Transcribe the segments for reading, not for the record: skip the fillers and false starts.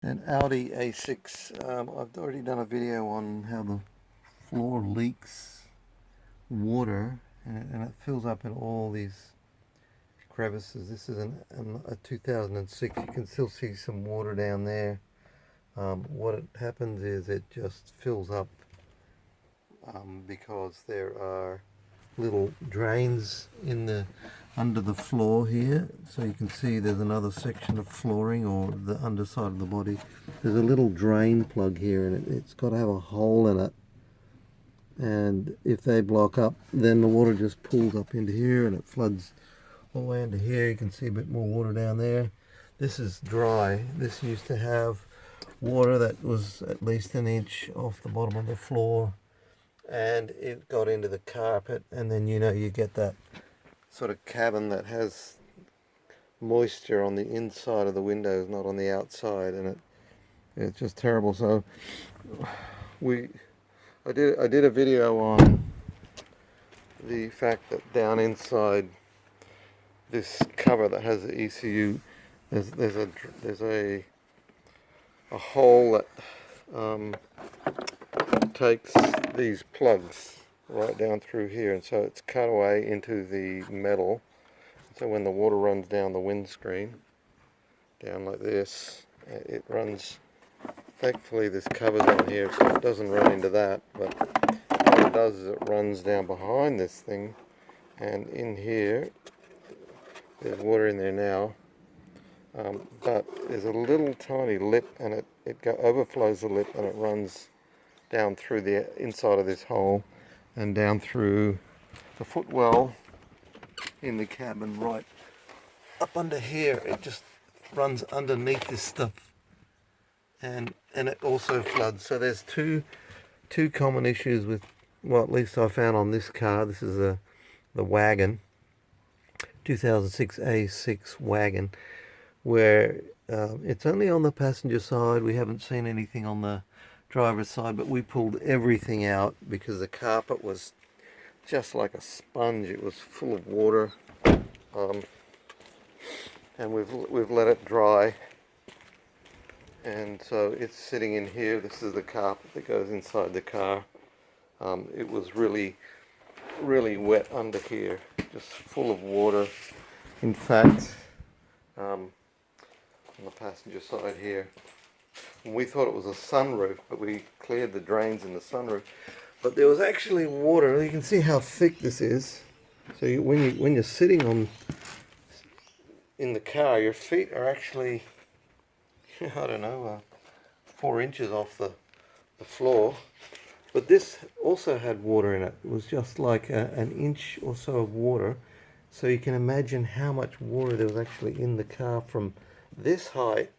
An Audi A6. I've already done a video on how the floor leaks water and it fills up in all these crevices. This is a 2006. You can still see some water down there. What it happens is it just fills up because there are little drains in the under the floor here, so you can see there's another section of flooring, or the underside of the body. There's a little drain plug here, and it's got to have a hole in it, and if they block up, then the water just pools up into here and it floods all the way into here. You can see a bit more water down there. This is dry. This used to have water that was at least an inch off the bottom of the floor, and it got into the carpet, and then you get that sort of cabin that has moisture on the inside of the windows, not on the outside, and it's just terrible. So I did a video on the fact that down inside this cover that has the ECU, there's a hole that takes these plugs right down through here, and so it's cut away into the metal. So when the water runs down the windscreen, down like this, it runs. Thankfully this cover's on here, so it doesn't run into that, but what it does is it runs down behind this thing, and in here, there's water in there now, but there's a little tiny lip, and it overflows the lip, and it runs down through the inside of this hole and down through the footwell in the cabin, right up under here. It just runs underneath this stuff, and it also floods. So there's two common issues with, well, at least I found on this car. This is the wagon, 2006 A6 wagon, where it's only on the passenger side. We haven't seen anything on the driver's side, but we pulled everything out because the carpet was just like a sponge. It was full of water, and we've let it dry, and so it's sitting in here. This is the carpet that goes inside the car. It was really wet under here, just full of water. In fact, on the passenger side here, and we thought it was a sunroof, but we cleared the drains in the sunroof. But there was actually water. You can see how thick this is. So when you're sitting in the car, your feet are actually, I don't know, 4 inches off the floor. But this also had water in it. It was just like an inch or so of water. So you can imagine how much water there was actually in the car from this height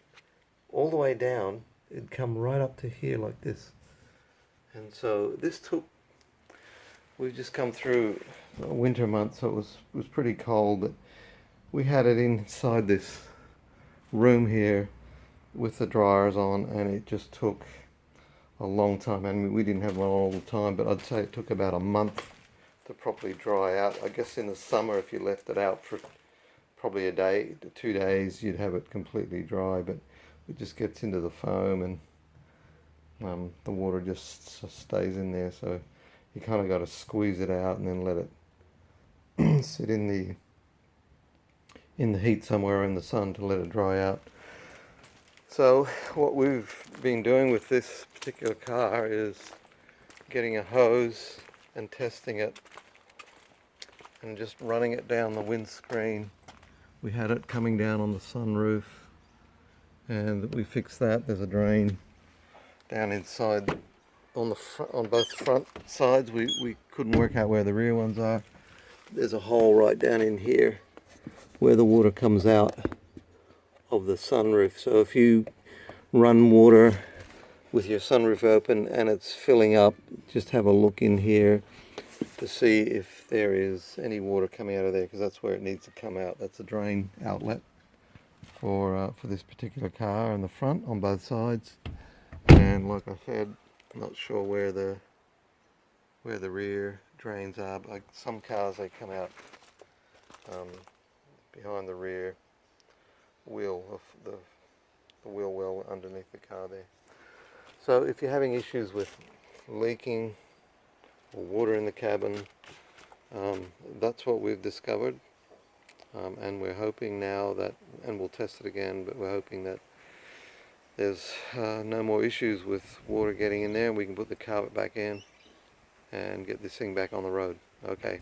all the way down. It'd come right up to here like this. And so we've just come through a winter month, so it was pretty cold, but we had it inside this room here with the dryers on, and it just took a long time. I mean, we didn't have one all the time, but I'd say it took about a month to properly dry out. I guess in the summer, if you left it out for probably a day to 2 days, you'd have it completely dry, but it just gets into the foam, and the water just stays in there, so you kind of got to squeeze it out and then let it sit in the heat somewhere in the sun to let it dry out. So what we've been doing with this particular car is getting a hose and testing it and just running it down the windscreen. We had it coming down on the sunroof, and we fixed that. There's a drain down inside on both front sides. We couldn't work out where the rear ones are. There's a hole right down in here where the water comes out of the sunroof. So if you run water with your sunroof open and it's filling up, just have a look in here to see if there is any water coming out of there, because that's where it needs to come out. That's a drain outlet for this particular car in the front on both sides. And like I said, I'm not sure where the rear drains are, but like some cars, they come out behind the rear wheel of wheel well underneath the car there. So if you're having issues with leaking or water in the cabin, that's what we've discovered, and we're hoping now that, and we'll test it again, but we're hoping that there's no more issues with water getting in there, and we can put the carpet back in and get this thing back on the road. Okay.